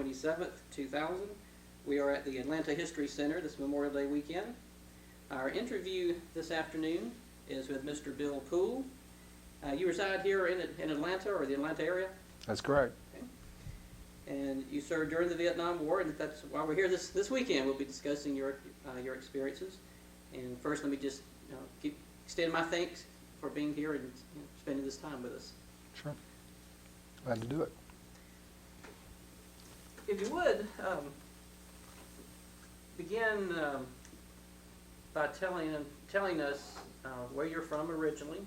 27th, 2000. We are at the Atlanta History Center this Memorial Day weekend. Our interview this afternoon is with Mr. Bill Poole. You reside here in Atlanta or the Atlanta area? That's correct. Okay. And you served during the Vietnam War, and that's why we're here this weekend. We'll be discussing your experiences. And first, let me just extend my thanks for being here and spending this time with us. Sure. Glad to do it. If you would, begin by telling us where you're from originally,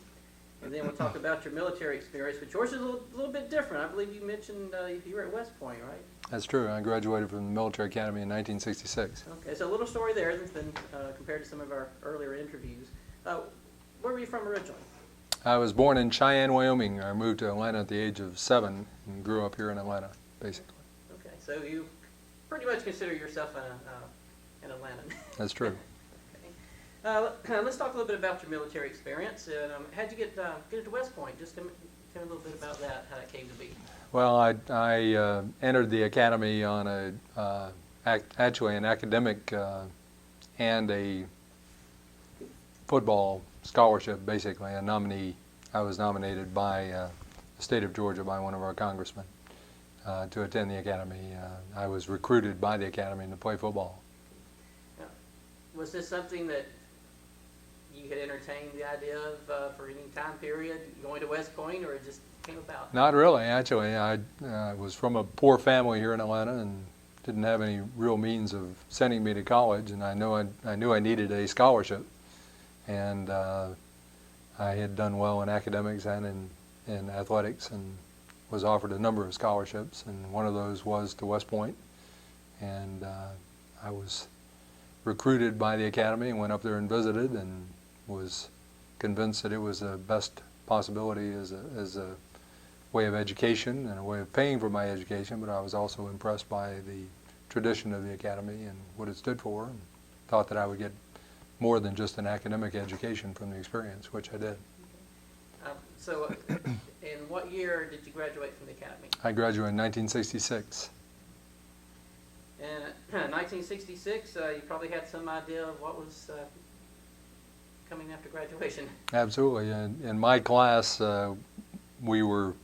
and then we'll talk about your military experience, but yours is a little bit different. I believe you mentioned you were at West Point, right? That's true. I graduated from the military academy in 1966. Okay, so a little story there than compared to some of our earlier interviews. Where were you from originally? I was born in Cheyenne, Wyoming. I moved to Atlanta at the age of 7 and grew up here in Atlanta, basically. Okay, so you pretty much consider yourself an Atlantan. That's true. Let's talk a little bit about your military experience. How'd you get into West Point? Just tell me a little bit about that, how that came to be. Well, I entered the academy on actually an academic and a football scholarship, basically. I was nominated by the state of Georgia by one of our congressmen to attend the academy. I was recruited by the academy to play football. Was this something that you had entertained the idea of for any time period, going to West Point, or it just came about? Not really, actually. I was from a poor family here in Atlanta and didn't have any real means of sending me to college, and I knew I needed a scholarship. And I had done well in academics and in athletics, and was offered a number of scholarships, and one of those was to West Point. And I was recruited by the academy and went up there and visited, and was convinced that it was the best possibility as a way of education and a way of paying for my education, but I was also impressed by the tradition of the academy and what it stood for, and thought that I would get more than just an academic education from the experience, which I did. So in what year did you graduate from the academy? I graduated in 1966. In 1966, you probably had some idea of what was coming after graduation. Absolutely. In my class, we were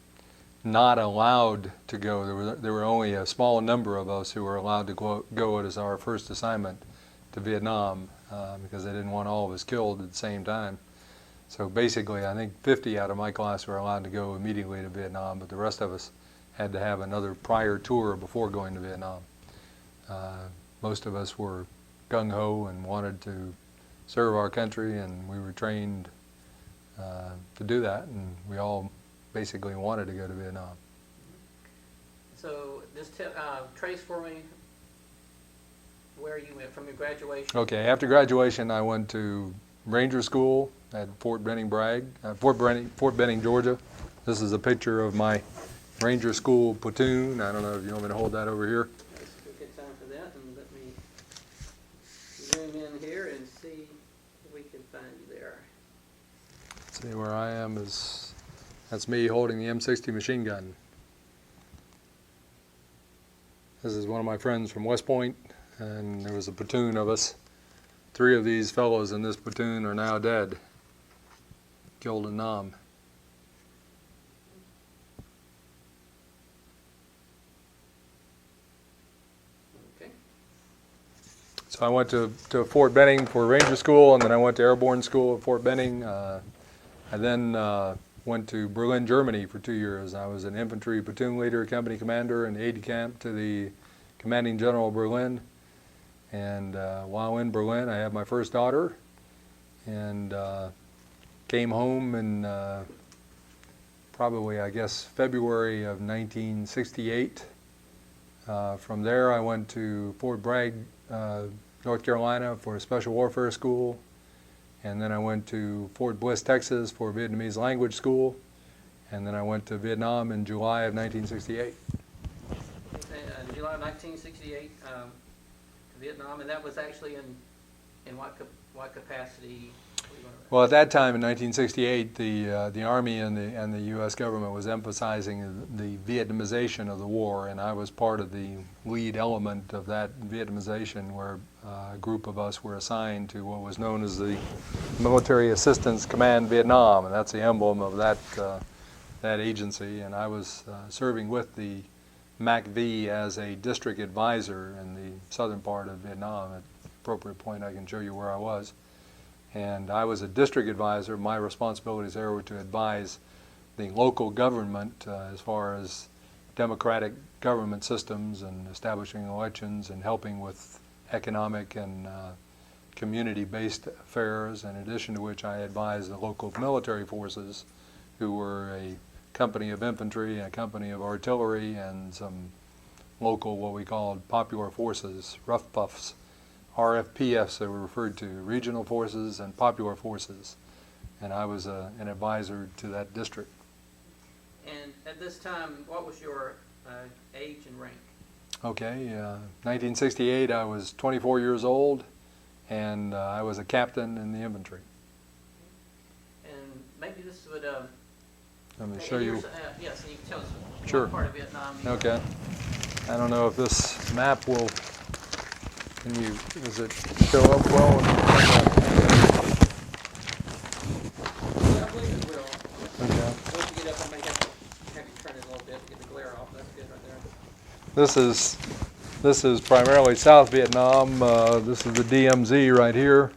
not allowed to go. There were only a small number of us who were allowed to go as our first assignment to Vietnam because they didn't want all of us killed at the same time. So basically, I think 50 out of my class were allowed to go immediately to Vietnam, but the rest of us had to have another prior tour before going to Vietnam. Most of us were gung-ho and wanted to serve our country, and we were trained to do that, and we all basically wanted to go to Vietnam. So just trace for me where you went from your graduation. Okay, after graduation I went to Ranger School at Fort Benning, Georgia. This is a picture of my Ranger School platoon. I don't know if you want me to hold that over here. Let's get time for that, and let me zoom in here and see if we can find you there. See where I am that's me holding the M60 machine gun. This is one of my friends from West Point, and there was a platoon of us. 3 of these fellows in this platoon are now dead, killed in Nam. Okay. So I went to Fort Benning for Ranger School, and then I went to Airborne School at Fort Benning. I then went to Berlin, Germany for 2 years. I was an infantry platoon leader, company commander, and aide-de-camp to the commanding general of Berlin. And while in Berlin, I had my first daughter, and came home in probably, I guess, February of 1968. From there, I went to Fort Bragg, North Carolina for a special warfare school, and then I went to Fort Bliss, Texas for Vietnamese language school, and then I went to Vietnam in July of 1968. July of 1968. Vietnam, and that was actually in what capacity? Well, at that time in 1968, the Army and the U.S. government was emphasizing the Vietnamization of the war, and I was part of the lead element of that Vietnamization, where a group of us were assigned to what was known as the Military Assistance Command Vietnam, and that's the emblem of that agency. And I was serving with the MACV as a district advisor in the southern part of Vietnam. At the appropriate point, I can show you where I was. And I was a district advisor. My responsibilities there were to advise the local government as far as democratic government systems and establishing elections and helping with economic and community-based affairs, in addition to which I advised the local military forces, who were a company of infantry, a company of artillery, and some local, what we called popular forces, rough puffs, RFPFs they were referred to, regional forces and popular forces. And I was an advisor to that district. And at this time, what was your age and rank? Okay, 1968 I was 24 years old, and I was a captain in the infantry. And maybe this would... Let me show you. Yes, and you can tell us Sure. what part of Vietnam you Okay. I don't know if this map will... does it show up well? Yeah, I believe it will. Okay. Once you get up, I may have you turn it a little bit to get the glare off. That's good right there. This is primarily South Vietnam. This is the DMZ right here.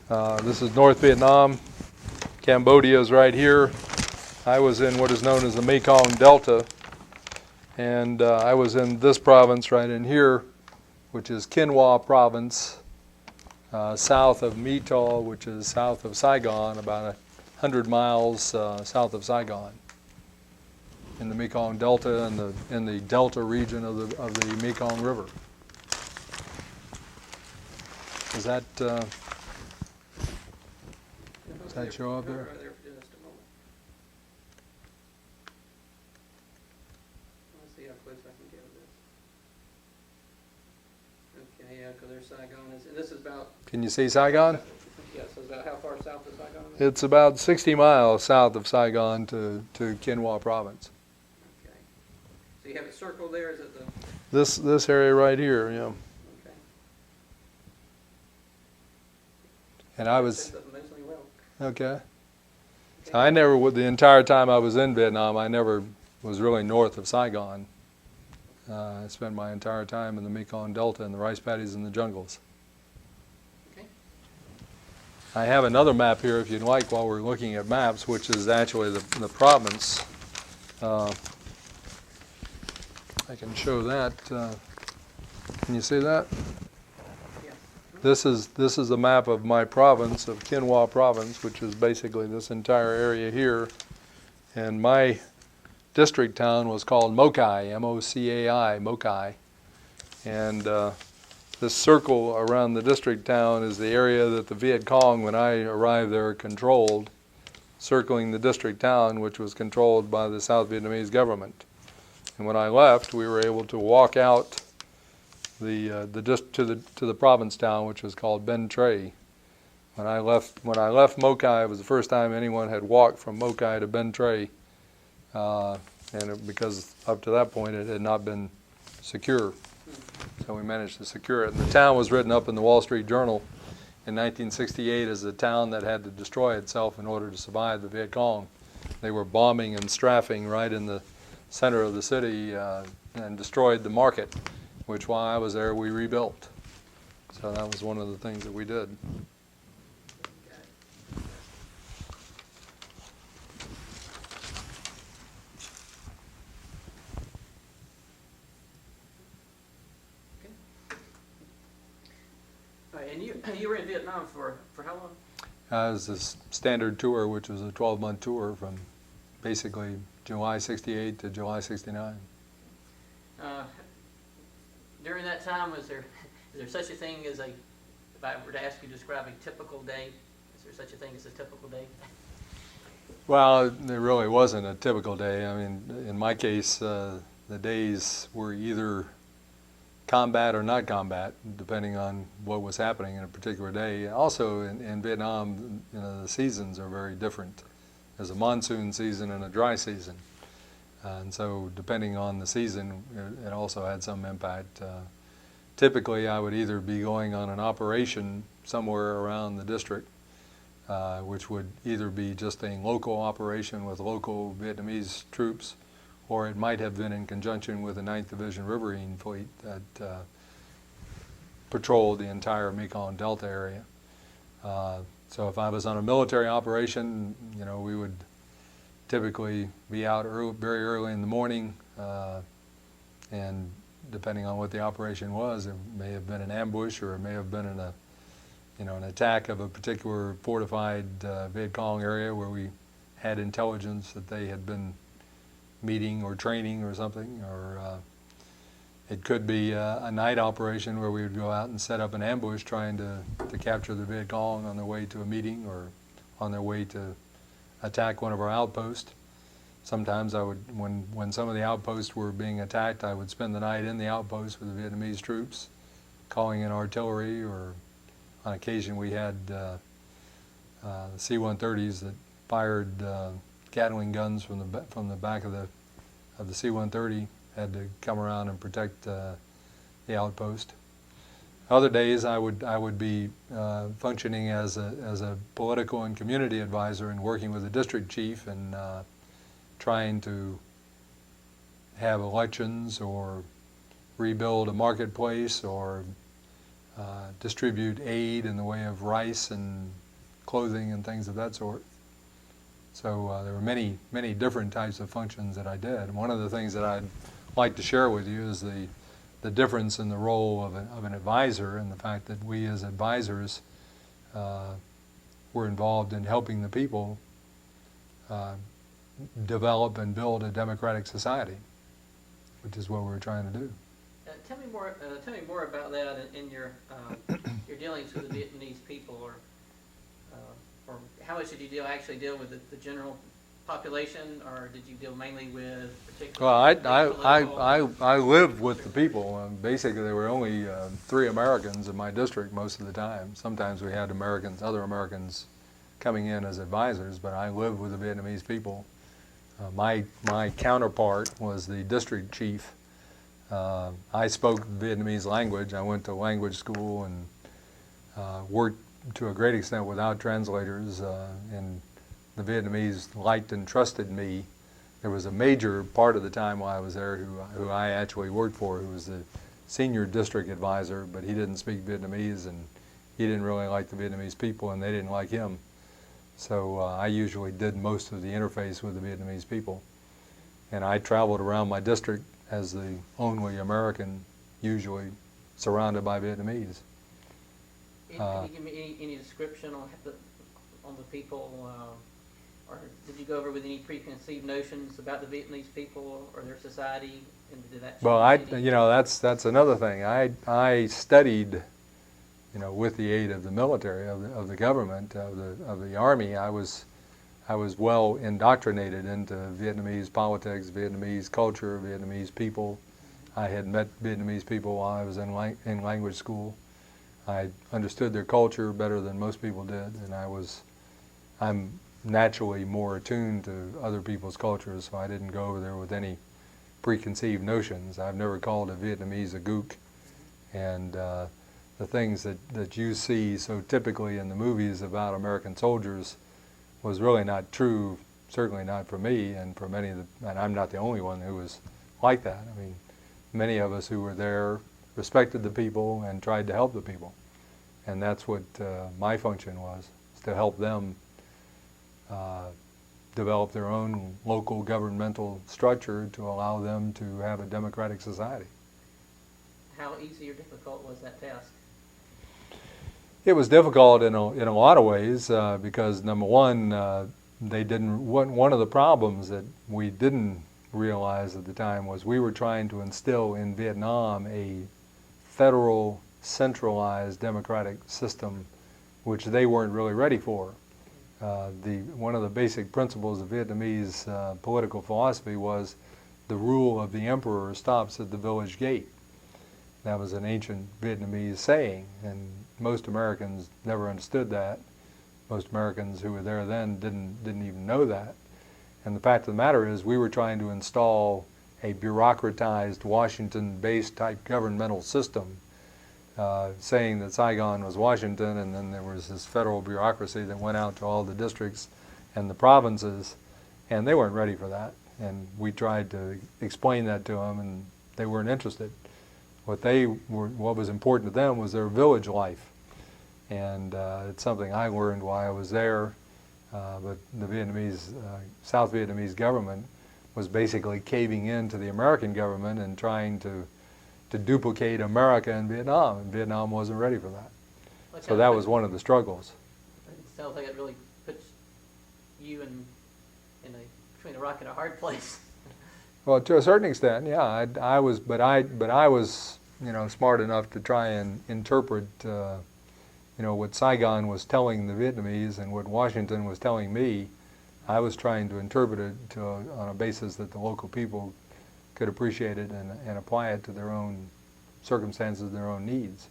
This is North Vietnam. Cambodia is right here. I was in what is known as the Mekong Delta, and I was in this province right in here, which is Kinh Hoa province, south of My Tho, which is south of Saigon, about 100 miles south of Saigon, in the Mekong Delta and in the delta region of the Mekong River. Does that show up there? Right there for just a moment. Let's see how close I can get with this. Okay, yeah, because there's Saigon. And this is about... Can you see Saigon? Yeah, so it's about how far south of Saigon is? It's about 60 miles south of Saigon to Kinh Hoa province. Okay. So you have it circled there? Is it the... This area right here, yeah. Okay. And I was... Amazingly well. Okay. So I never, the entire time I was in Vietnam, I never was really north of Saigon. I spent my entire time in the Mekong Delta and the rice paddies and the jungles. Okay. I have another map here, if you'd like, while we're looking at maps, which is actually the province. I can show that. Can you see that? Yeah. This is a map of my province, of Kinh Hoa province, which is basically this entire area here. And my district town was called Mokai, M-O-C-A-I, Mokai. And this circle around the district town is the area that the Viet Cong, when I arrived there, controlled, circling the district town, which was controlled by the South Vietnamese government. And when I left, we were able to walk out to the province town, which was called Ben Tre. When I left Mokai, it was the first time anyone had walked from Mokai to Ben Tre, because up to that point it had not been secure. So we managed to secure it. And the town was written up in the Wall Street Journal in 1968 as the town that had to destroy itself in order to survive the Viet Cong. They were bombing and strafing right in the center of the city and destroyed the market, which while I was there we rebuilt. So that was one of the things that we did. And you were in Vietnam for how long? It was this standard tour, which was a 12-month tour from basically July 68 to July 69. During that time, is there such a thing as if I were to ask you to describe a typical day, is there such a thing as a typical day? Well, there really wasn't a typical day. I mean, in my case, the days were either combat or not combat, depending on what was happening in a particular day. Also in Vietnam, the seasons are very different. There's a monsoon season and a dry season. And so depending on the season, it also had some impact. Typically, I would either be going on an operation somewhere around the district, which would either be just a local operation with local Vietnamese troops, or it might have been in conjunction with the 9th Division Riverine Fleet that patrolled the entire Mekong Delta area. So if I was on a military operation, we would typically be out very early in the morning, and depending on what the operation was, it may have been an ambush, or it may have been an attack of a particular fortified Viet Cong area where we had intelligence that they had been meeting or training or something, or it could be a night operation where we would go out and set up an ambush trying to capture the Viet Cong on their way to a meeting or on their way to attack one of our outposts. Sometimes I would, when some of the outposts were being attacked, I would spend the night in the outpost with the Vietnamese troops, calling in artillery, or on occasion we had the C-130s that fired Gatling guns from the back of the C-130, had to come around and protect the outpost. Other days I would be functioning as a political and community advisor and working with the district chief and trying to have elections or rebuild a marketplace or distribute aid in the way of rice and clothing and things of that sort. So there were many different types of functions that I did. One of the things that I'd like to share with you is the difference in the role of an advisor, and the fact that we as advisors were involved in helping the people develop and build a democratic society, which is what we're trying to do. Tell me more about that in your dealings with the Vietnamese people, or how much did you actually deal with the general population, or did you deal mainly with particular? Well, I lived with the people. Basically, there were only 3 Americans in my district most of the time. Sometimes we had other Americans coming in as advisors, but I lived with the Vietnamese people. My counterpart was the district chief. I spoke the Vietnamese language. I went to language school and worked to a great extent without translators, and the Vietnamese liked and trusted me. There was a major part of the time while I was there who I actually worked for, who was the senior district advisor, but he didn't speak Vietnamese, and he didn't really like the Vietnamese people, and they didn't like him. So I usually did most of the interface with the Vietnamese people. And I traveled around my district as the only American, usually surrounded by Vietnamese. Can you give me any description on the people, or did you go over with any preconceived notions about the Vietnamese people or their society, and did that change? Well, that's another thing. I studied, with the aid of the military, of the government, of the army. I was well indoctrinated into Vietnamese politics, Vietnamese culture, Vietnamese people. I had met Vietnamese people while I was in language school. I understood their culture better than most people did, and I'm naturally more attuned to other people's cultures, so I didn't go over there with any preconceived notions. I've never called a Vietnamese a gook, and the things that you see so typically in the movies about American soldiers was really not true, certainly not for me, and for many and I'm not the only one who was like that. I mean, many of us who were there respected the people and tried to help the people. And that's what my function was, to help them develop their own local governmental structure to allow them to have a democratic society. How easy or difficult was that task? It was difficult in a lot of ways because, number one, one of the problems that we didn't realize at the time was we were trying to instill in Vietnam a federal, centralized democratic system, which they weren't really ready for. One of the basic principles of Vietnamese political philosophy was the rule of the emperor stops at the village gate. That was an ancient Vietnamese saying, and most Americans never understood that. Most Americans who were there then didn't even know that. And the fact of the matter is, we were trying to install a bureaucratized, Washington-based type governmental system, saying that Saigon was Washington, and then there was this federal bureaucracy that went out to all the districts and the provinces, and they weren't ready for that. And we tried to explain that to them, and they weren't interested. What was important to them was their village life, and it's something I learned while I was there. But the Vietnamese, South Vietnamese government was basically caving in to the American government and trying to duplicate America in Vietnam, and Vietnam wasn't ready for that. So that was one of the struggles. It sounds like it really puts you between a rock and a hard place. Well, to a certain extent, yeah. I was smart enough to try and interpret, what Saigon was telling the Vietnamese and what Washington was telling me. I was trying to interpret it on a basis that the local people could appreciate it and apply it to their own circumstances, their own needs.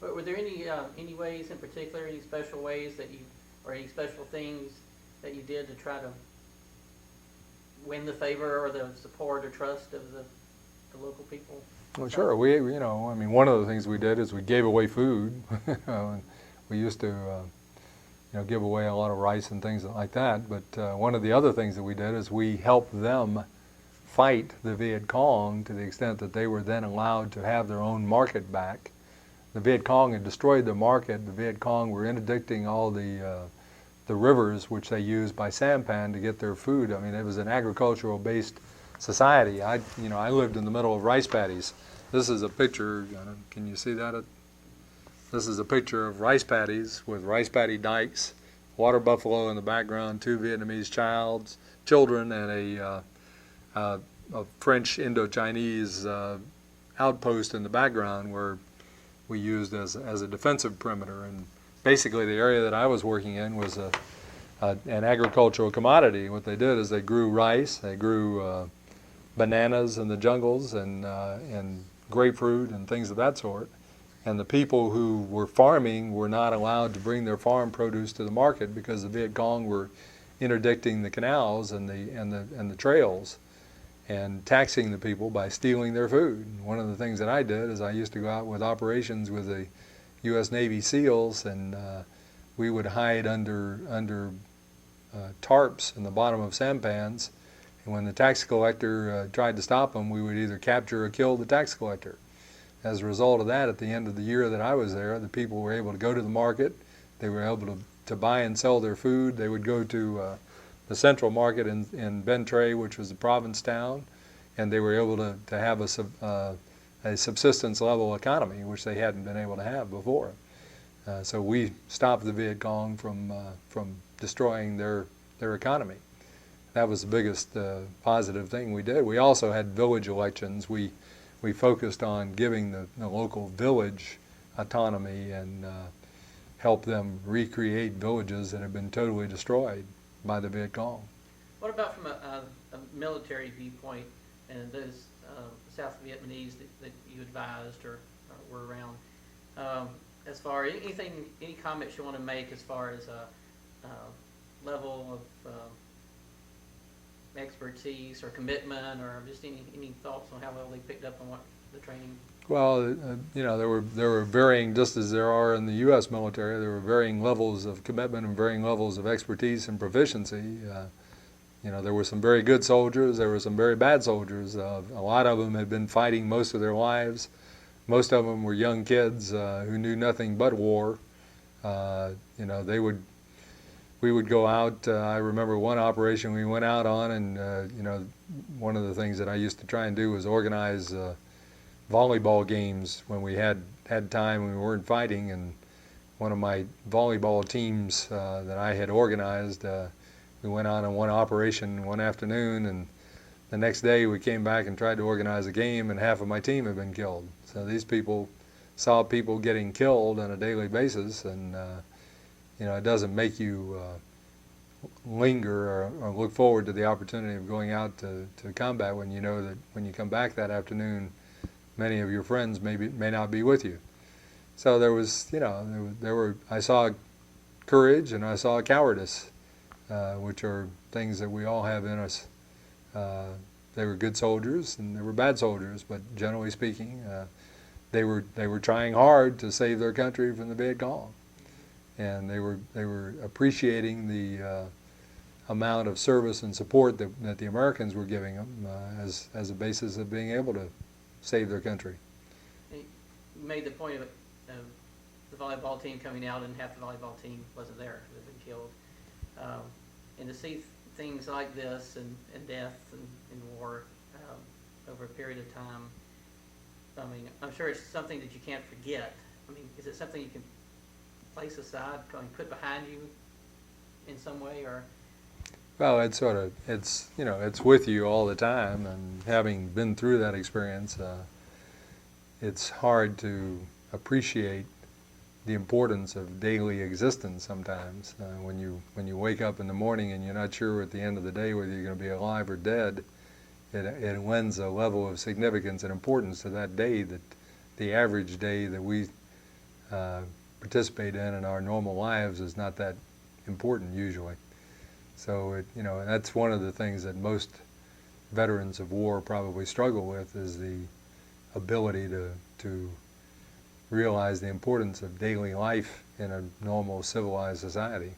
But were there any ways in particular, any special ways or any special things that you did to try to win the favor or the support or trust of the local people? Well, sure. One of the things we did is we gave away food. We used to, give away a lot of rice and things like that. But one of the other things that we did is we helped them fight the Viet Cong to the extent that they were then allowed to have their own market back. The Viet Cong had destroyed the market. The Viet Cong were interdicting all the rivers which they used by sampan to get their food. I mean, it was an agricultural-based society. I lived in the middle of rice paddies. This is a picture. Can you see that? This is a picture of rice paddies with rice paddy dikes, water buffalo in the background, 2 Vietnamese children, and a French Indo-Chinese outpost in the background where we used as a defensive perimeter. And basically, the area that I was working in was an agricultural commodity. What they did is they grew rice, they grew bananas in the jungles, and grapefruit and things of that sort. And the people who were farming were not allowed to bring their farm produce to the market because the Viet Cong were interdicting the canals and the trails and taxing the people by stealing their food. And one of the things that I did is I used to go out with operations with the U.S. Navy SEALs, and we would hide under tarps in the bottom of sampans. And when the tax collector tried to stop them, we would either capture or kill the tax collector. As a result of that, at the end of the year that I was there, the people were able to go to the market. They were able to buy and sell their food. They would go to the central market in Bến Tre, which was a province town, and they were able to have a subsistence level economy, which they hadn't been able to have before. So we stopped the Viet Cong from destroying their economy. That was the biggest positive thing we did. We also had village elections. We focused on giving the local village autonomy and help them recreate villages that had been totally destroyed by the Viet Cong. What about from a military viewpoint and those South Vietnamese that you advised or were around? As far as any comments you want to make as far as level of expertise or commitment, or just any thoughts on how well they picked up on what the training? Well, there were varying, just as there are in the U.S. military, there were varying levels of commitment and varying levels of expertise and proficiency. There were some very good soldiers, there were some very bad soldiers. A lot of them had been fighting most of their lives. Most of them were young kids who knew nothing but war. We would go out. I remember one operation we went out on, and one of the things that I used to try and do was organize volleyball games when we had time and we weren't fighting. And one of my volleyball teams that I had organized, we went out on one operation one afternoon, and the next day we came back and tried to organize a game, and half of my team had been killed. So these people saw people getting killed on a daily basis, and it doesn't make you linger or look forward to the opportunity of going out to combat when you know that when you come back that afternoon, many of your friends may not be with you. So there was, I saw courage and I saw cowardice, which are things that we all have in us. They were good soldiers and they were bad soldiers, but generally speaking, they were trying hard to save their country from the Vietcong, and they were appreciating the amount of service and support that the Americans were giving them as a basis of being able to save their country. You made the point of the volleyball team coming out, and half the volleyball team wasn't there; they'd been killed. And to see things like this and death and war over a period of time, I mean, I'm sure it's something that you can't forget. I mean, is it something you can place aside, put behind you in some way, or? Well, it's with you all the time, and having been through that experience, it's hard to appreciate the importance of daily existence sometimes. When you wake up in the morning and you're not sure at the end of the day whether you're going to be alive or dead, it lends a level of significance and importance to that day that the average day that we participate in our normal lives is not that important usually. So that's one of the things that most veterans of war probably struggle with, is the ability to realize the importance of daily life in a normal civilized society.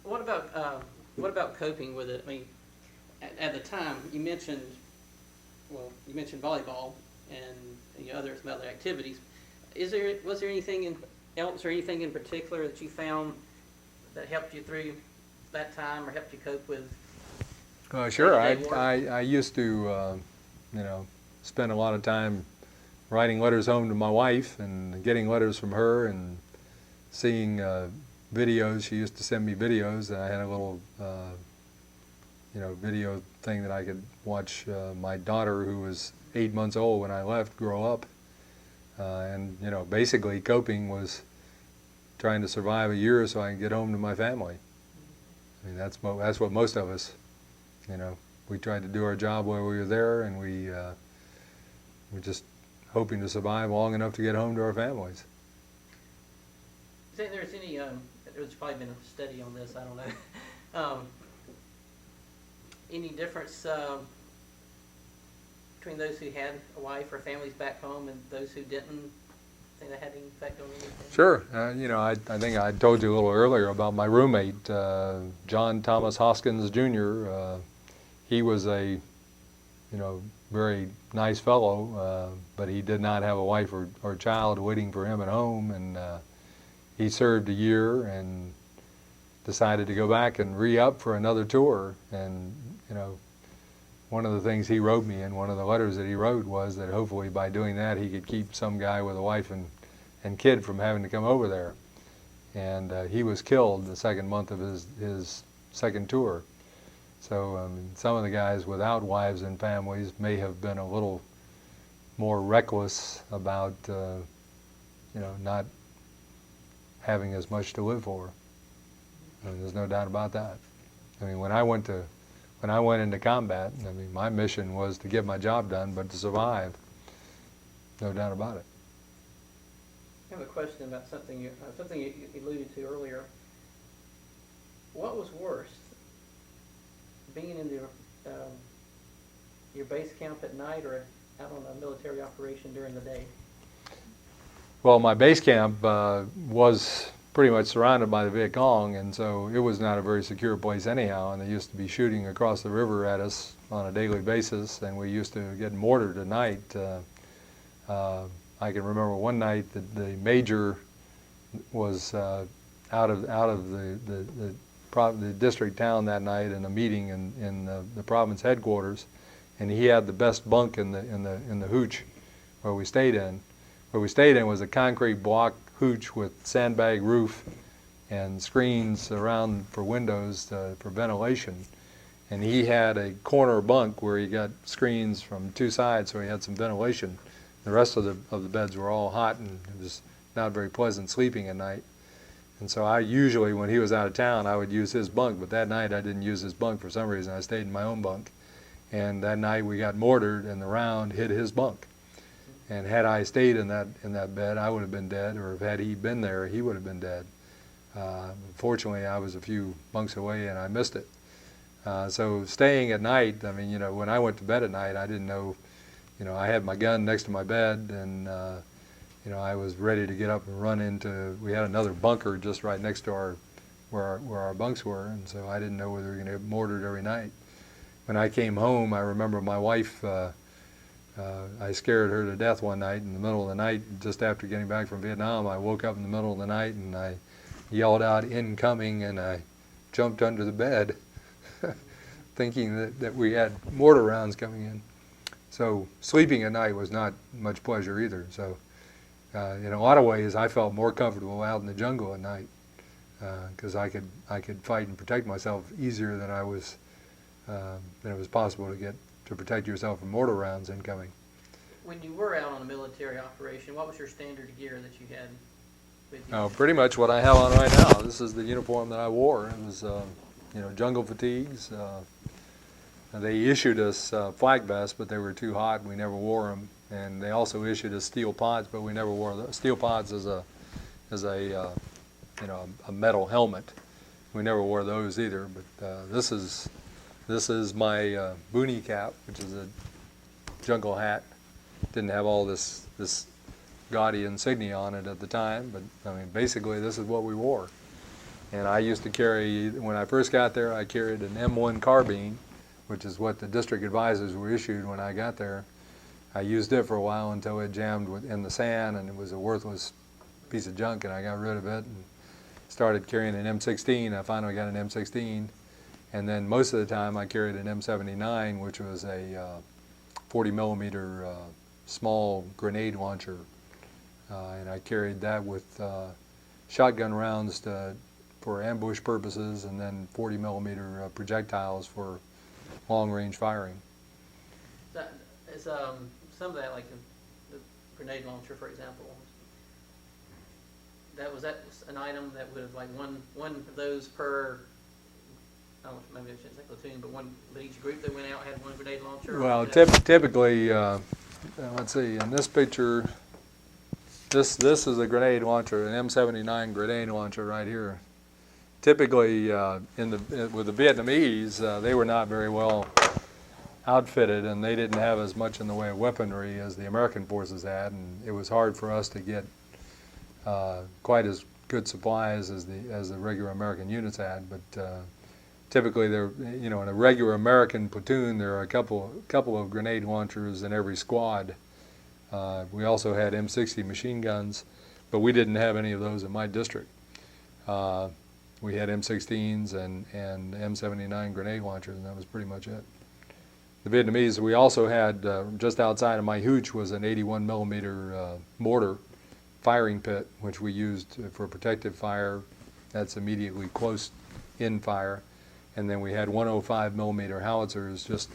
What about coping with it? I mean, at the time you mentioned volleyball and some other activities. Was there anything else or anything in particular that you found that helped you through that time or helped you cope with? Sure. I used to spend a lot of time writing letters home to my wife and getting letters from her and seeing videos. She used to send me videos, and I had a little video thing that I could watch my daughter, who was 8 months old when I left, grow up. And basically coping was trying to survive a year so I can get home to my family. I mean, that's what most of us, we tried to do our job while we were there, and we were just hoping to survive long enough to get home to our families. Do you think there's any, there's probably been a study on this, I don't know, any difference between those who had a wife or families back home and those who didn't? Think that had any effect on anything? Sure. I think I told you a little earlier about my roommate, John Thomas Hoskins Jr. He was a, very nice fellow, but he did not have a wife or child waiting for him at home, and he served a year and decided to go back and re-up for another tour. And one of the things he wrote me in one of the letters that he wrote was that hopefully by doing that he could keep some guy with a wife and kid from having to come over there. And he was killed the second month of his second tour. So some of the guys without wives and families may have been a little more reckless about not having as much to live for. I mean, there's no doubt about that. I mean, when I went into combat, I mean, my mission was to get my job done, but to survive. No doubt about it. I have a question about something you alluded to earlier. What was worse, being in your base camp at night or out on a military operation during the day? Well, my base camp was pretty much surrounded by the Vietcong, and so it was not a very secure place anyhow, and they used to be shooting across the river at us on a daily basis, and we used to get mortared at night. I can remember one night that the major was out of the district town that night in a meeting in the province headquarters, and he had the best bunk in the hooch where we stayed in. Where we stayed in was a concrete block hooch with sandbag roof and screens around for windows for ventilation. And he had a corner bunk where he got screens from two sides, so he had some ventilation. The rest of the beds were all hot, and it was not very pleasant sleeping at night. And so I usually, when he was out of town, I would use his bunk, but that night I didn't use his bunk for some reason. I stayed in my own bunk. And that night we got mortared, and the round hit his bunk. And had I stayed in that bed, I would have been dead, or had he been there, he would have been dead. Fortunately, I was a few bunks away and I missed it. So staying at night, I mean, you know, when I went to bed at night, I didn't know, you know, I had my gun next to my bed, and you know, I was ready to get up and run into. We had another bunker just right next to where our bunks were, and so I didn't know whether we were going to get mortared every night. When I came home, I remember my wife. I scared her to death one night in the middle of the night, just after getting back from Vietnam. I woke up in the middle of the night and I yelled out, "Incoming," and I jumped under the bed, thinking that we had mortar rounds coming in. So sleeping at night was not much pleasure either. So in a lot of ways, I felt more comfortable out in the jungle at night because I could fight and protect myself easier than it was possible to protect yourself from mortar rounds incoming. When you were out on a military operation, what was your standard gear that you had with you? Oh, pretty much what I have on right now. This is the uniform that I wore. It was, you know, jungle fatigues. They issued us flak vests, but they were too hot. We never wore them. And they also issued us steel pods, but we never wore them. Steel pods is a you know, a metal helmet. We never wore those either. But this is my boonie cap, which is a jungle hat. Didn't have all this gaudy insignia on it at the time, but I mean, basically this is what we wore. And I used to carry, when I first got there, I carried an M1 carbine, which is what the district advisors were issued when I got there. I used it for a while until it jammed in the sand, and it was a worthless piece of junk, and I got rid of it and started carrying an M16. I finally got an M16. And then most of the time I carried an M79, which was a 40 millimeter small grenade launcher. And I carried that with shotgun rounds for ambush purposes, and then 40 millimeter projectiles for long range firing. Is some of that, like the grenade launcher, for example, was that an item that would have, like one of those per, I don't know, maybe I shouldn't say platoon, but each group that went out had one grenade launcher? Well, typically, let's see, in this picture, this is a grenade launcher, an M79 grenade launcher right here. Typically, with the Vietnamese, they were not very well outfitted, and they didn't have as much in the way of weaponry as the American forces had, and it was hard for us to get quite as good supplies as the regular American units had. But typically, there, you know, in a regular American platoon, there are a couple of grenade launchers in every squad. We also had M60 machine guns, but we didn't have any of those in my district. We had M16s and M79 grenade launchers, and that was pretty much it. The Vietnamese, we also had, just outside of my hooch was an 81 millimeter mortar firing pit, which we used for protective fire. That's immediately close in fire. And then we had 105 millimeter howitzers just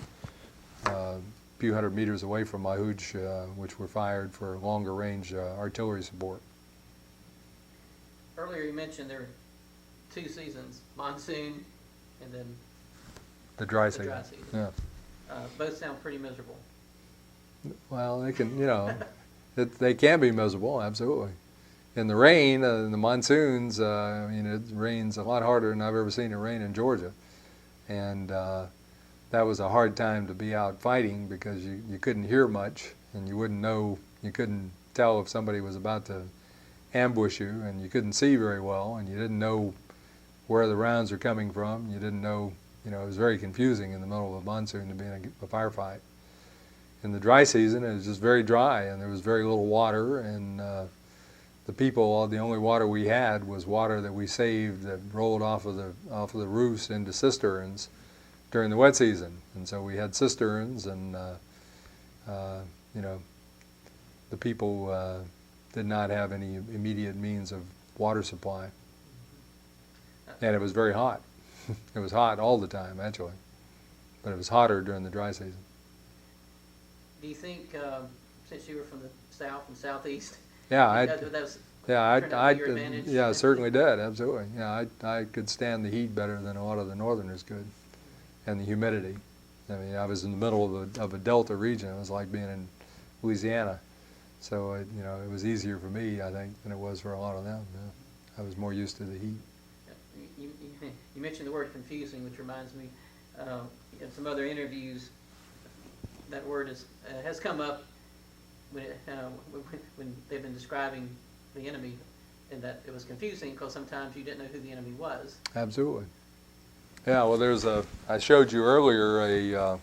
a few hundred meters away from my hooch, which were fired for longer range artillery support. Earlier you mentioned there were two seasons, monsoon and then the dry season. Yeah. Both sound pretty miserable. Well, they can, you know, they can be miserable, absolutely. In the rain, in the monsoons, I mean, it rains a lot harder than I've ever seen it rain in Georgia. And that was a hard time to be out fighting because you couldn't hear much, and you wouldn't know, you couldn't tell if somebody was about to ambush you, and you couldn't see very well, and you didn't know where the rounds are coming from. You didn't know, you know, it was very confusing in the middle of a monsoon to be in a firefight. In the dry season, it was just very dry, and there was very little water, and the only water we had was water that we saved that rolled off of the roofs into cisterns during the wet season. And so we had cisterns, and you know, the people did not have any immediate means of water supply. And it was very hot. It was hot all the time, actually, but it was hotter during the dry season. Do you think, since you were from the south and southeast, yeah, I certainly did, absolutely. Yeah, I could stand the heat better than a lot of the northerners could, and the humidity. I mean, I was in the middle of a delta region. It was like being in Louisiana. So it was easier for me, I think, than it was for a lot of them. Yeah. I was more used to the heat. You mentioned the word confusing, which reminds me, in some other interviews, that word has come up when they've been describing the enemy, and that it was confusing because sometimes you didn't know who the enemy was. Absolutely. Yeah, well, I showed you earlier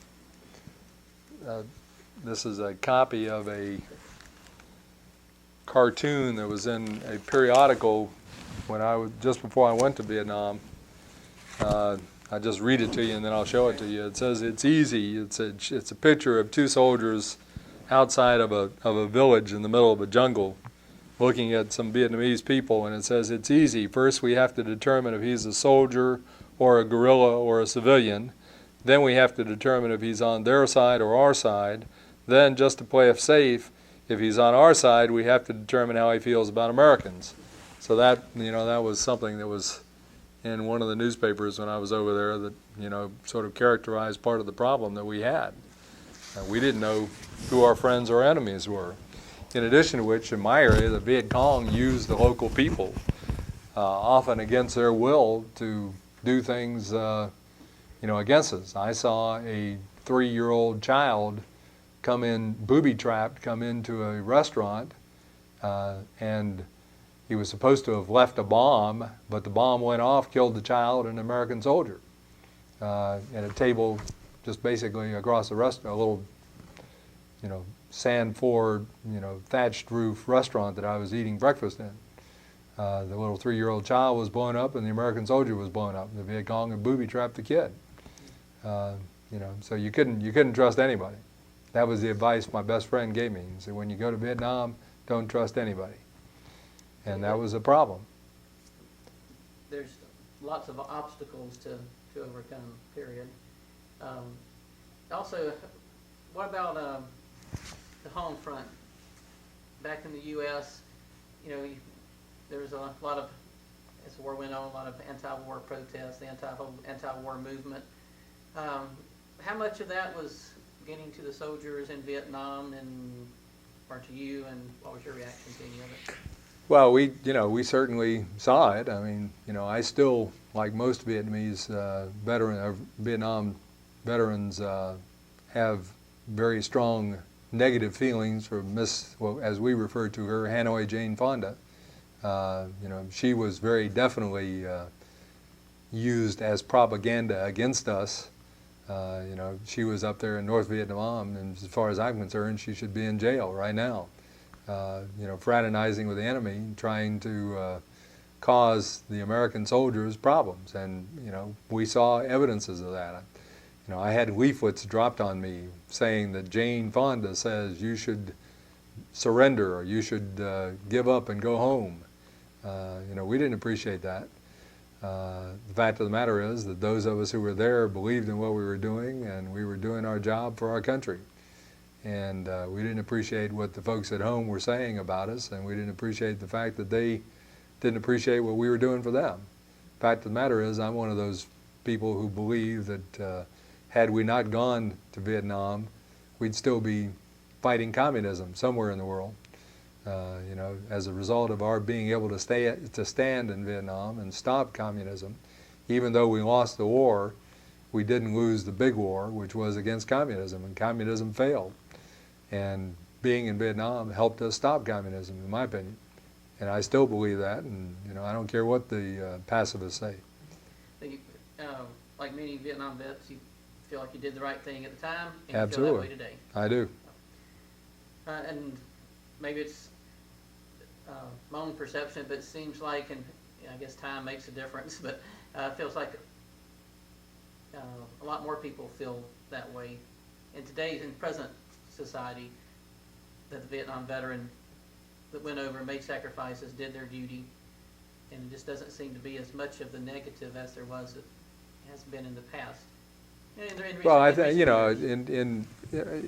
this is a copy of a cartoon that was in a periodical just before I went to Vietnam. I'll just read it to you and then I'll show it to you. It says, "It's easy." It's a picture of two soldiers outside of a village in the middle of a jungle looking at some Vietnamese people, and it says, "It's easy. First we have to determine if he's a soldier or a guerrilla or a civilian. Then we have to determine if he's on their side or our side. Then, just to play it safe, if he's on our side, we have to determine how he feels about Americans." So that was something that was in one of the newspapers when I was over there that sort of characterized part of the problem that we had. We didn't know who our friends or enemies were. In addition to which, in my area, the Viet Cong used the local people, often against their will, to do things against us. I saw a 3-year-old child booby-trapped, come into a restaurant, and he was supposed to have left a bomb, but the bomb went off, killed the child and an American soldier at a table just basically across the restaurant, a little, sand floor, thatched roof restaurant that I was eating breakfast in. The little 3-year-old child was blown up and the American soldier was blown up. The Viet Cong had booby-trapped the kid. So you couldn't trust anybody. That was the advice my best friend gave me. He said, when you go to Vietnam, don't trust anybody. And that was a problem. There's lots of obstacles to overcome, period. Also, what about the home front? Back in the U.S., there was a lot of, as the war went on, a lot of anti-war protests, the anti-war movement. How much of that was getting to the soldiers in Vietnam or to you, and what was your reaction to any of it? Well, we certainly saw it. I mean, I still, like most Vietnamese Vietnam veterans, have very strong negative feelings for as we refer to her, Hanoi Jane Fonda. She was very definitely used as propaganda against us. She was up there in North Vietnam, and as far as I'm concerned, she should be in jail right now. Fraternizing with the enemy, trying to cause the American soldiers problems, and we saw evidences of that. I had leaflets dropped on me saying that Jane Fonda says you should surrender or you should give up and go home. We didn't appreciate that. The fact of the matter is that those of us who were there believed in what we were doing, and we were doing our job for our country. And we didn't appreciate what the folks at home were saying about us, and we didn't appreciate the fact that they didn't appreciate what we were doing for them. The fact of the matter is, I'm one of those people who believe that had we not gone to Vietnam, we'd still be fighting communism somewhere in the world. As a result of our being able to stand in Vietnam and stop communism, even though we lost the war, we didn't lose the big war, which was against communism, and communism failed. And being in Vietnam helped us stop communism, in my opinion. And I still believe that, and I don't care what the pacifists say. Like many Vietnam vets, you feel like you did the right thing at the time, and Absolutely. you feel that way today. I do. And maybe it's my own perception, but it seems like, and I guess time makes a difference, but it feels like a lot more people feel that way in present society, that the Vietnam veteran that went over, made sacrifices, did their duty, and it just doesn't seem to be as much of the negative as there has been in the past. Well, I think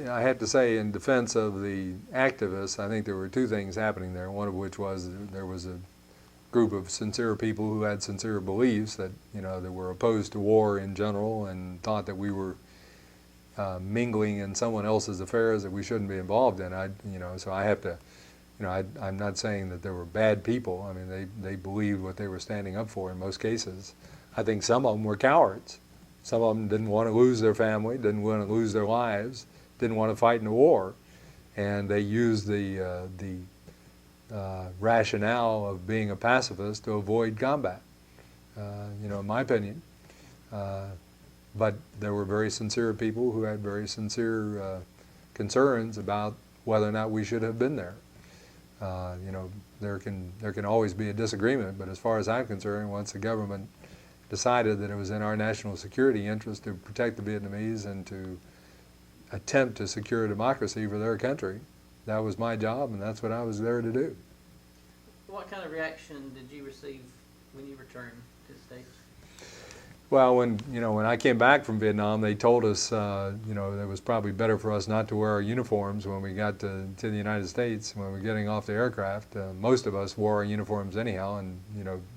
I have to say, in defense of the activists, I think there were two things happening there. One of which was there was a group of sincere people who had sincere beliefs that that were opposed to war in general and thought that we were mingling in someone else's affairs that we shouldn't be involved in. So I have to, I'm not saying that there were bad people. I mean, they believed what they were standing up for in most cases. I think some of them were cowards. Some of them didn't want to lose their family, didn't want to lose their lives, didn't want to fight in a war, and they used the rationale of being a pacifist to avoid combat. In my opinion. But there were very sincere people who had very sincere concerns about whether or not we should have been there. There can always be a disagreement, but as far as I'm concerned, once the government decided that it was in our national security interest to protect the Vietnamese and to attempt to secure democracy for their country, that was my job, and that's what I was there to do. What kind of reaction did you receive when you returned to the States? Well, when I came back from Vietnam, they told us, that it was probably better for us not to wear our uniforms when we got to the United States. When we were getting off the aircraft, most of us wore our uniforms anyhow, and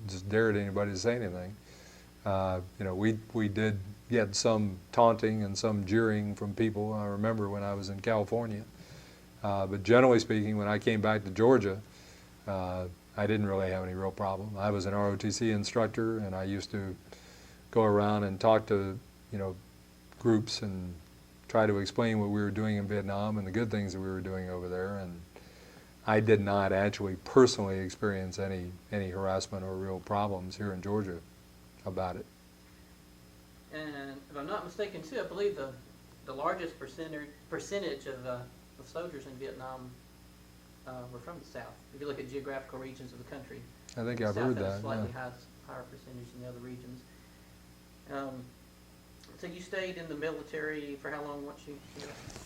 just dared anybody to say anything. We did get some taunting and some jeering from people. I remember when I was in California, but generally speaking, when I came back to Georgia, I didn't really have any real problem. I was an ROTC instructor, and I used to go around and talk to, groups and try to explain what we were doing in Vietnam and the good things that we were doing over there. And I did not actually personally experience any harassment or real problems here in Georgia about it. And if I'm not mistaken, too, I believe the largest percentage of soldiers in Vietnam were from the South. If you look at geographical regions of the country, I think the I've South heard had a that. slightly Yeah. higher percentage than the other regions. So you stayed in the military for how long once you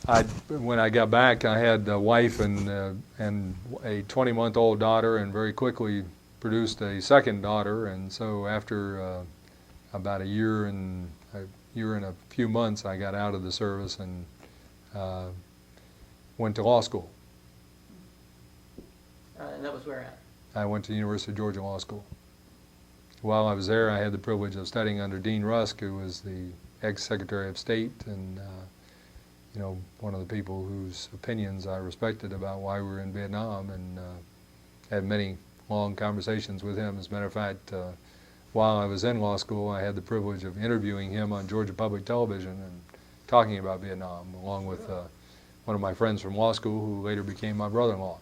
left? When I got back, I had a wife and a 20-month-old daughter, and very quickly produced a second daughter. And so after about a year and a few months, I got out of the service and went to law school. And that was where at? I went to the University of Georgia Law School. While I was there, I had the privilege of studying under Dean Rusk, who was the ex-Secretary of State and one of the people whose opinions I respected about why we were in Vietnam, and had many long conversations with him. As a matter of fact, while I was in law school, I had the privilege of interviewing him on Georgia Public Television and talking about Vietnam, along with one of my friends from law school who later became my brother-in-law.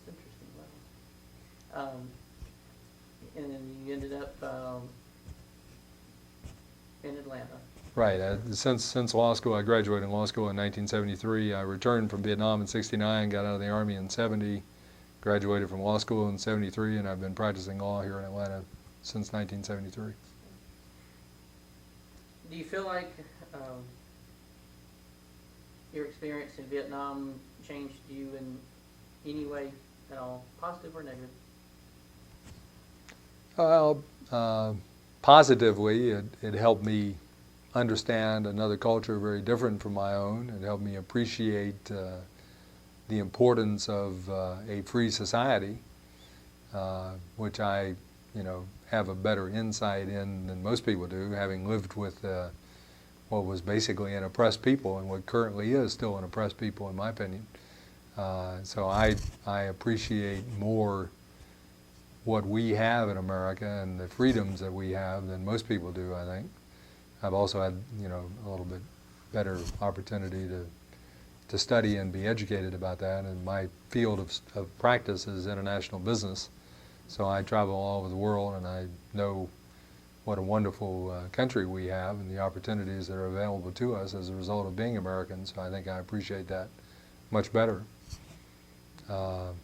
That's interesting. Wow. And then you ended up in Atlanta. Right. Since law school, I graduated in law school in 1973. I returned from Vietnam in '69, got out of the Army in '70, graduated from law school in '73, and I've been practicing law here in Atlanta since 1973. Do you feel like your experience in Vietnam changed you in any way at all, positive or negative? Well, positively, it helped me understand another culture very different from my own. It helped me appreciate the importance of a free society, which I, have a better insight in than most people do, having lived with what was basically an oppressed people and what currently is still an oppressed people, in my opinion. So I appreciate more what we have in America and the freedoms that we have than most people do, I think. I've also had, a little bit better opportunity to study and be educated about that. And my field of practice is international business. So I travel all over the world, and I know what a wonderful country we have and the opportunities that are available to us as a result of being Americans. So I think I appreciate that much better. As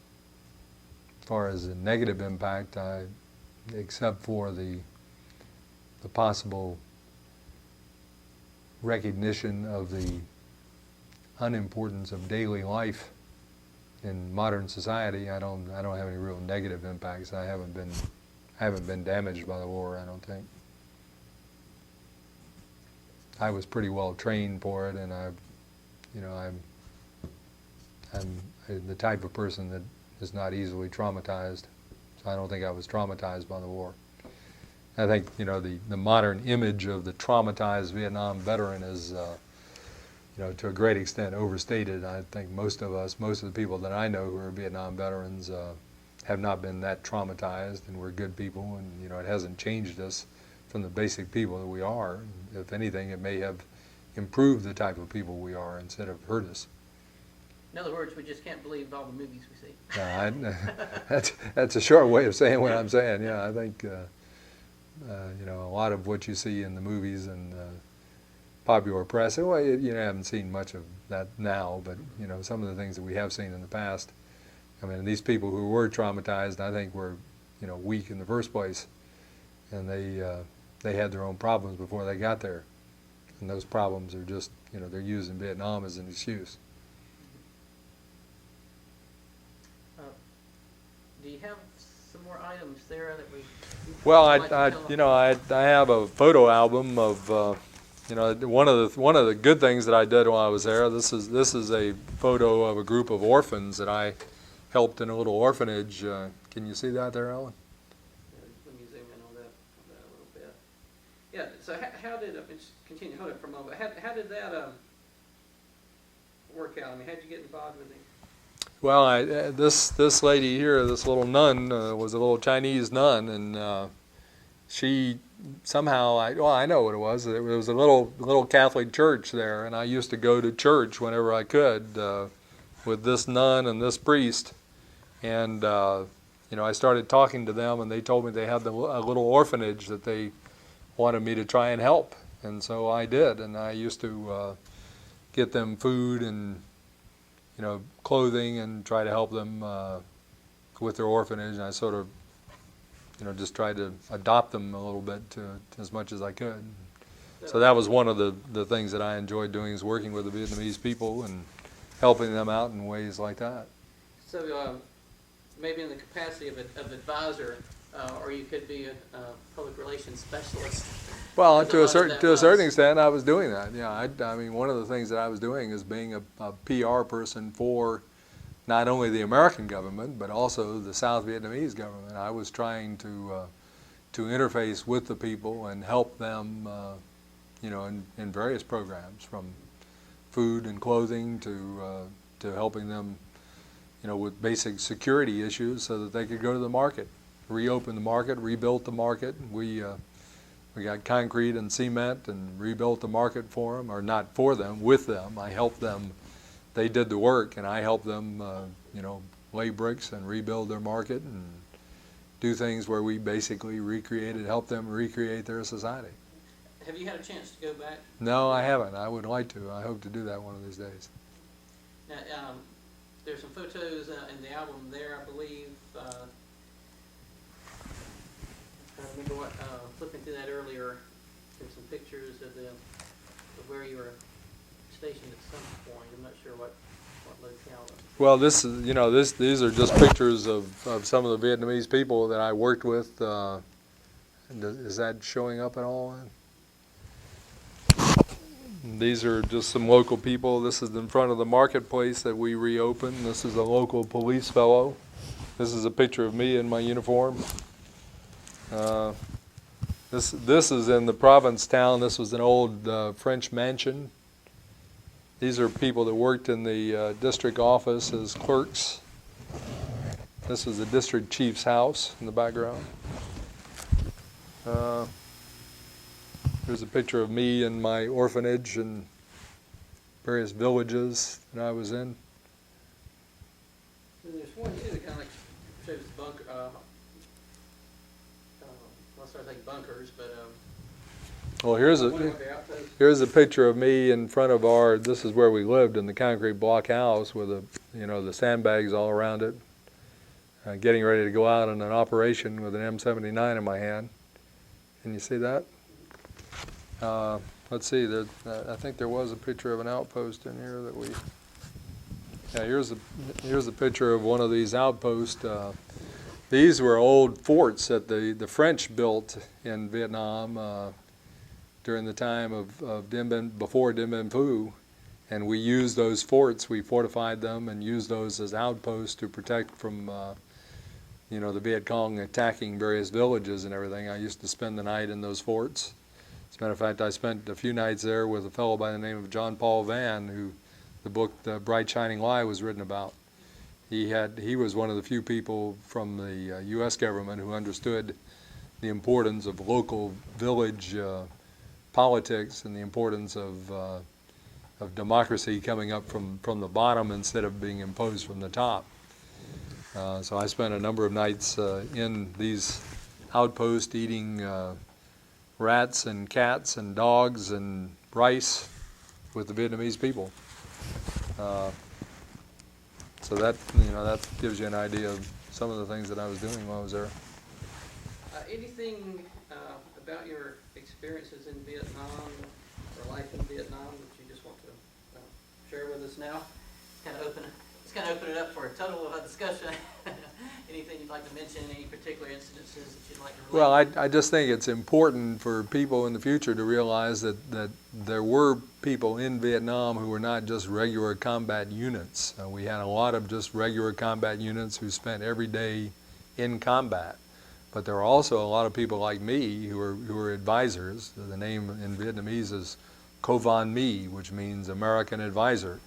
far as the negative impact, except for the possible recognition of the unimportance of daily life in modern society, I don't have any real negative impacts. I haven't been damaged by the war, I don't think. I was pretty well trained for it, and I'm the type of person that is not easily traumatized. So I don't think I was traumatized by the war. I think, you know, the modern image of the traumatized Vietnam veteran is, you know, to a great extent overstated. I think most of the people that I know who are Vietnam veterans have not been that traumatized, and we're good people, and, you know, it hasn't changed us from the basic people that we are. If anything, it may have improved the type of people we are instead of hurt us. In other words, we just can't believe all the movies we see. That's a short way of saying what I'm saying. Yeah, I think you know, a lot of what you see in the movies and popular press. Well, you know, I haven't seen much of that now, but you know, some of the things that we have seen in the past. I mean, these people who were traumatized, I think, were, you know, weak in the first place, and they had their own problems before they got there, and those problems are just, you know, they're used in Vietnam as an excuse. Do you have some more items there that we? Well, I you know, I have a photo album of, you know, one of the good things that I did while I was there. This is a photo of a group of orphans that I helped in a little orphanage. Can you see that there, Alan? Let me zoom in on that a little bit. Yeah. So how did just continue? Hold it for a moment. How did that work out? I mean, how did you get involved with it? Well, this lady here, this little nun, was a little Chinese nun, and she somehow, I know what it was. It was a little Catholic church there, and I used to go to church whenever I could with this nun and this priest, and you know, I started talking to them, and they told me they had a little orphanage that they wanted me to try and help, and so I did, and I used to get them food and, you know, clothing, and try to help them with their orphanage. And I sort of, you know, just tried to adopt them a little bit as much as I could. So that was one of the things that I enjoyed doing, is working with the Vietnamese people and helping them out in ways like that. So maybe in the capacity of advisor, or you could be a public relations specialist. Well, to a certain extent, I was doing that. Yeah, I mean, one of the things that I was doing is being a PR person for not only the American government but also the South Vietnamese government. I was trying to interface with the people and help them, you know, in various programs, from food and clothing to helping them, you know, with basic security issues so that they could go to the market, reopen the market, rebuilt the market. We got concrete and cement and rebuilt the market for them, or not for them, with them. I helped them. They did the work, and I helped them, you know, lay bricks and rebuild their market and do things where we basically helped them recreate their society. Have you had a chance to go back? No, I haven't. I would like to. I hope to do that one of these days. Now, there's some photos in the album there, I believe. I remember flipping through that earlier. There's some pictures of where you were stationed at some point. I'm not sure what locale. Well, this is, you know, these are just pictures of some of the Vietnamese people that I worked with. Is that showing up at all? These are just some local people. This is in front of the marketplace that we reopened. This is a local police fellow. This is a picture of me in my uniform. This is in the province town. This was an old French mansion. These are people that worked in the district office as clerks. This is the district chief's house in the background. Here's a picture of me in my orphanage and various villages that I was in. And there's one too that kind of like shows bunker. Well, I think bunkers, but well, here's a picture of me in front of this is where we lived, in the concrete block house with the sandbags all around it, getting ready to go out on an operation with an M79 in my hand. Can you see that? Let's see, I think there was a picture of an outpost in here that we, yeah, here's a picture of one of these outposts. These were old forts that the French built in Vietnam during the time of before Dien Bien Phu, and we used those forts, we fortified them and used those as outposts to protect from the Viet Cong attacking various villages and everything, I used to spend the night in those forts. As a matter of fact, I spent a few nights there with a fellow by the name of John Paul Vann, who the book The Bright Shining Lie was written about. He was one of the few people from the U.S. government who understood the importance of local village politics and the importance of democracy coming up from the bottom instead of being imposed from the top. So I spent a number of nights in these outposts eating rats and cats and dogs and rice with the Vietnamese people. So that gives you an idea of some of the things that I was doing while I was there. Anything about your experiences in Vietnam or life in Vietnam that you just want to share with us now? Let's kind of open it up for a total discussion. Anything you'd like to mention, any particular incidences that you'd like to relate? Well, I just think it's important for people in the future to realize that there were people in Vietnam who were not just regular combat units. We had a lot of just regular combat units who spent every day in combat. But there were also a lot of people like me who were advisors. The name in Vietnamese is Co Van Mi, which means American advisor.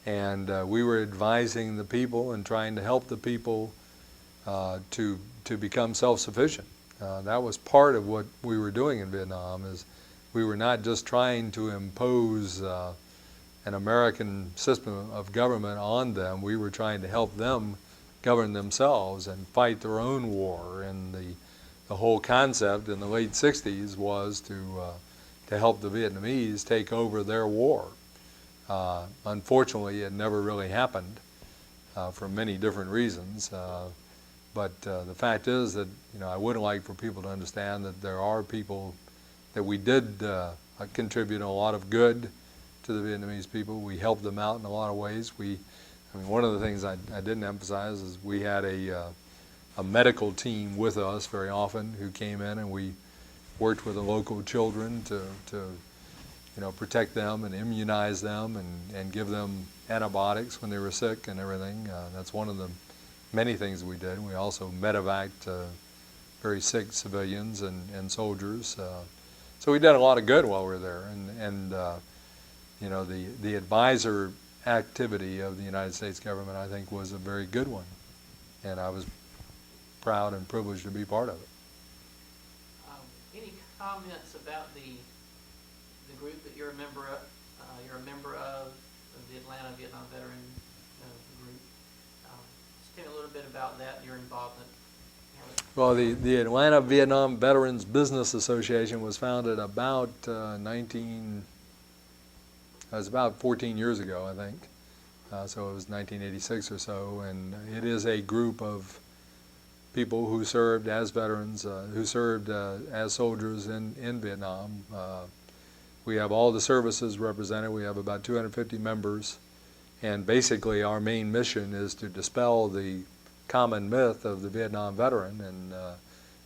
And we were advising the people and trying to help the people to become self-sufficient. That was part of what we were doing in Vietnam. Is we were not just trying to impose an American system of government on them. We were trying to help them govern themselves and fight their own war. And the whole concept in the late 60s was to help the Vietnamese take over their war. Unfortunately, it never really happened for many different reasons. But the fact is that I would like for people to understand that there are people that we did contribute a lot of good to the Vietnamese people. We helped them out in a lot of ways. One of the things I didn't emphasize is we had a medical team with us very often who came in, and we worked with the local children to protect them and immunize them and give them antibiotics when they were sick and everything. That's one of the many things we did. We also medevaced very sick civilians and soldiers. So we did a lot of good while we were there. And the advisor activity of the United States government, I think, was a very good one. And I was proud and privileged to be part of it. Any comments about the group that you're a member of? The Atlanta Vietnam Veteran group. Just tell me a little bit about that, your involvement. Well, the Atlanta Vietnam Veterans Business Association was founded about 14 years ago, I think. So it was 1986 or so, and it is a group of people who served as veterans, who served as soldiers in Vietnam. We have all the services represented. We have about 250 members, and basically our main mission is to dispel the common myth of the Vietnam veteran and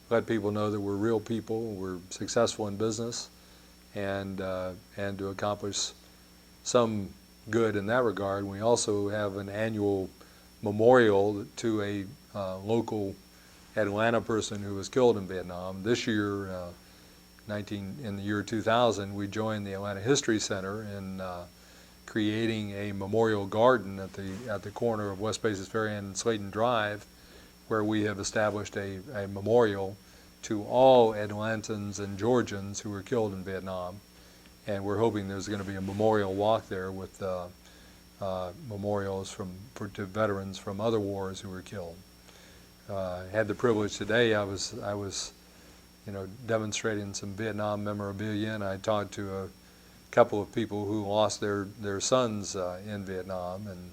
let people know that we're real people, we're successful in business, and to accomplish some good in that regard. We also have an annual memorial to a local Atlanta person who was killed in Vietnam. This year, in the year 2000, we joined the Atlanta History Center in creating a memorial garden at the corner of West Paces Ferry and Slayton Drive, where we have established a memorial to all Atlantans and Georgians who were killed in Vietnam. And we're hoping there's going to be a memorial walk there with memorials to veterans from other wars who were killed. I had the privilege today. I was demonstrating some Vietnam memorabilia, and I talked to a couple of people who lost their sons in Vietnam, and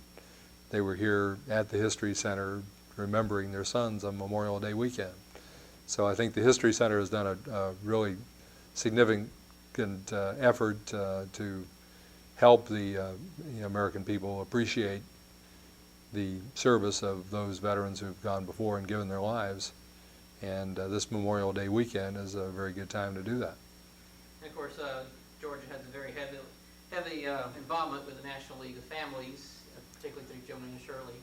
they were here at the History Center remembering their sons on Memorial Day weekend. So I think the History Center has done a really significant effort to help the American people appreciate the service of those veterans who've gone before and given their lives. And this Memorial Day weekend is a very good time to do that. And of course, Georgia has a very heavy involvement with the National League of Families, particularly through Joni and Shirley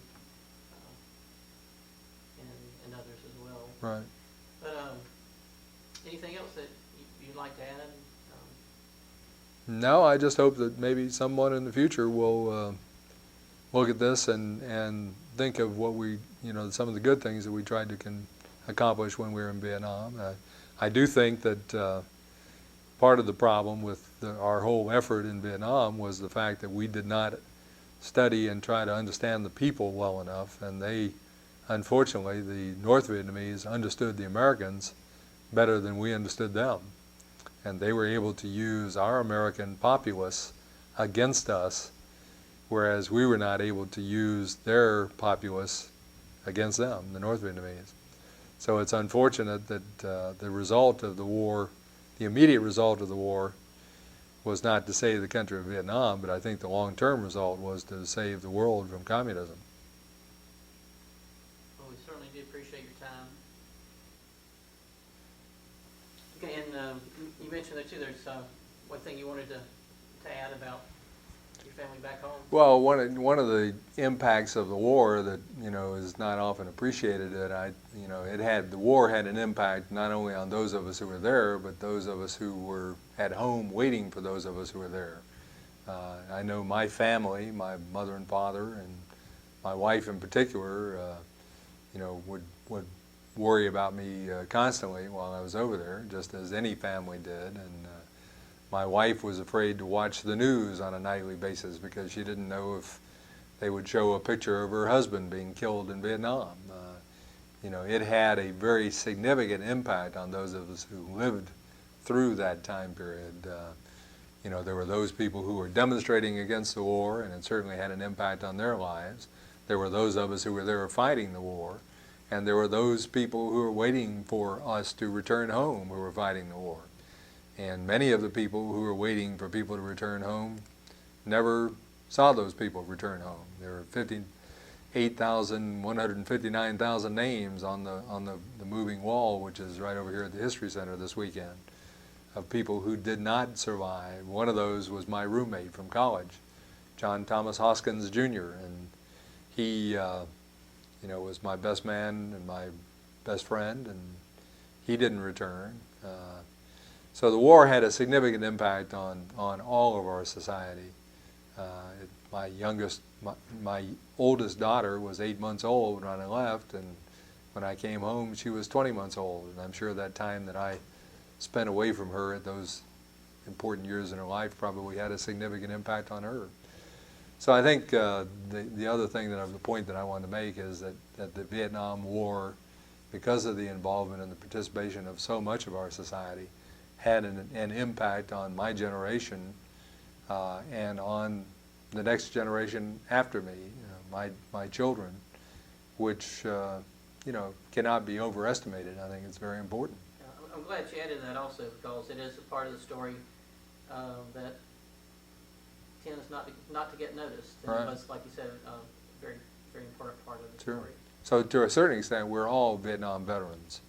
and others. Right. But anything else that you'd like to add? No, I just hope that maybe someone in the future will look at this and think of what we, some of the good things that we tried to accomplish when we were in Vietnam. I do think that part of the problem with our whole effort in Vietnam was the fact that we did not study and try to understand the people well enough, and they, unfortunately, the North Vietnamese understood the Americans better than we understood them. And they were able to use our American populace against us, whereas we were not able to use their populace against them, the North Vietnamese. So it's unfortunate that the result of the war, the immediate result of the war, was not to save the country of Vietnam, but I think the long-term result was to save the world from communism. Well, we certainly do appreciate your time. Okay, and you mentioned that too. There's one thing you wanted to add about your family back home. Well, one of the impacts of the war that is not often appreciated, that the war had an impact not only on those of us who were there, but those of us who were at home waiting for those of us who were there. I know my family, my mother and father, and my wife in particular, would worry about me constantly while I was over there, just as any family did. And my wife was afraid to watch the news on a nightly basis because she didn't know if they would show a picture of her husband being killed in Vietnam. It had a very significant impact on those of us who lived through that time period. There were those people who were demonstrating against the war, and it certainly had an impact on their lives. There were those of us who were there fighting the war, and there were those people who were waiting for us to return home who were fighting the war. And many of the people who were waiting for people to return home never saw those people return home. There were 159,000 names on the moving wall, which is right over here at the History Center this weekend, of people who did not survive. One of those was my roommate from college, John Thomas Hoskins Jr., and he was my best man and my best friend, and he didn't return. So the war had a significant impact on all of our society. My oldest daughter was 8 months old when I left, and when I came home she was 20 months old, and I'm sure that time that I spent away from her at those important years in her life probably had a significant impact on her. So I think the other thing, the point that I wanted to make is that the Vietnam War, because of the involvement and the participation of so much of our society, had an impact on my generation and on the next generation after me, my children, which cannot be overestimated. I think it's very important. I'm glad you added that also, because it is a part of the story that tends not to get noticed. And right. It was, like you said, a very, very important part of the Sure. story. So to a certain extent, we're all Vietnam veterans.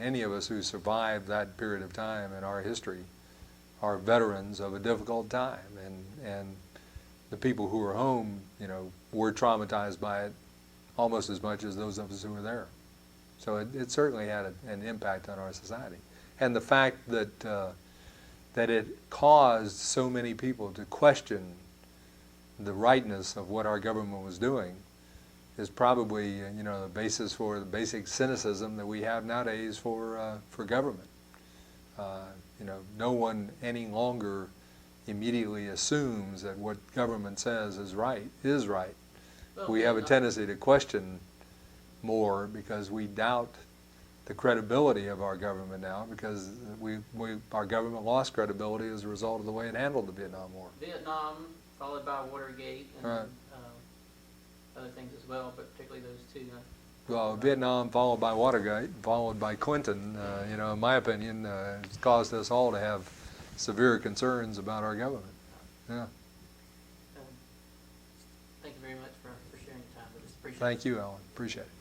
Any of us who survived that period of time in our history are veterans of a difficult time, and the people who were home, were traumatized by it almost as much as those of us who were there. So it certainly had an impact on our society. And the fact that it caused so many people to question the rightness of what our government was doing is probably the basis for the basic cynicism that we have nowadays for government. No one any longer immediately assumes that what government says is right. Well, We have a tendency to question more because we doubt the credibility of our government now, because our government lost credibility as a result of the way it handled the Vietnam War. Vietnam, followed by Watergate, and Right. other things as well, but particularly those two. Well, Vietnam followed by Watergate, followed by Clinton, in my opinion, it's caused us all to have severe concerns about our government. Yeah. Thank you very much for sharing your time with us. Appreciate it. Thank you, Alan. Appreciate it.